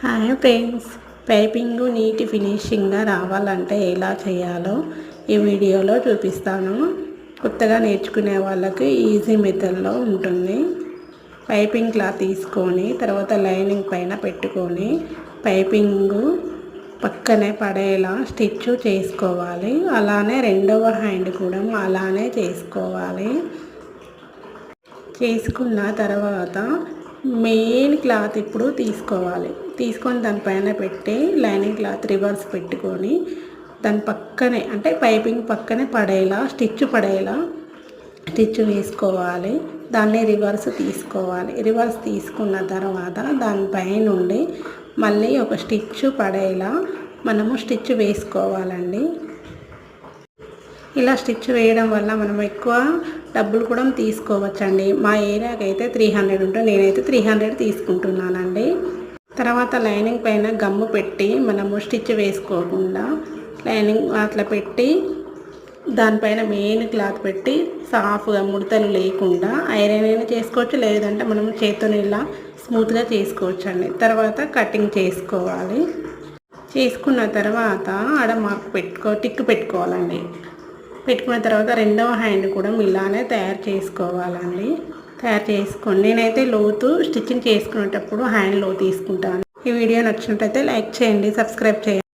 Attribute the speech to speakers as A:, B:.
A: Hi friends, piping నీటి ఫినిషింగ్గా రావాలంటే ఎలా చేయాలో ఈ వీడియోలో చూపిస్తాను. కొత్తగా నేర్చుకునే వాళ్ళకి ఈజీ మెథడ్లో ఉంటుంది. పైపింగ్ క్లాత్ తీసుకొని తర్వాత లైనింగ్ పైన పెట్టుకొని పైపింగ్ పక్కనే పడేలా స్టిచ్ చేసుకోవాలి. అలానే రెండవ హ్యాండ్ కూడా అలానే చేసుకోవాలి. చేసుకున్న తర్వాత మెయిన్ క్లాత్ ఇప్పుడు తీసుకొని దానిపైన పెట్టి లైనింగ్ క్లాత్ రివర్స్ పెట్టుకొని దాని పక్కనే అంటే పైపింగ్ పక్కనే పడేలా స్టిచ్ వేసుకోవాలి. దాన్ని రివర్స్ తీసుకోవాలి. రివర్స్ తీసుకున్న తర్వాత దానిపై నుండి మళ్ళీ ఒక స్టిచ్ పడేలా మనము స్టిచ్ వేసుకోవాలండి. ఇలా స్టిచ్ వేయడం వల్ల మనం ఎక్కువ డబ్బులు కూడా తీసుకోవచ్చండి. మా ఏరియాకి అయితే 300 ఉంటుంది, నేనైతే 300 తీసుకుంటున్నానండి. తర్వాత లైనింగ్ పైన గమ్ము పెట్టి మనము స్టిచ్ వేసుకోకుండా లైనింగ్ అట్లా పెట్టి దానిపైన మెయిన్ క్లాత్ పెట్టి సాఫ్గా ముడతలు లేకుండా ఐరన్ అయినా చేసుకోవచ్చు, లేదంటే మనం చేతితో ఇలా స్మూత్గా చేసుకోవచ్చండి. తర్వాత కటింగ్ చేసుకోవాలి. చేసుకున్న తర్వాత ఆడ మార్క్ టిక్ పెట్టుకోవాలండి. పెట్టుకున్న తర్వాత రెండవ హ్యాండ్ కూడా ఇలానే తయారు చేసుకోవాలండి. తయారు చేసుకొని నేనైతే లోతు స్టిచ్చింగ్ చేసుకునేటప్పుడు హ్యాండ్ లో తీసుకుంటాను. ఈ వీడియో నచ్చినట్లయితే లైక్ చేయండి, సబ్స్క్రైబ్ చేయండి.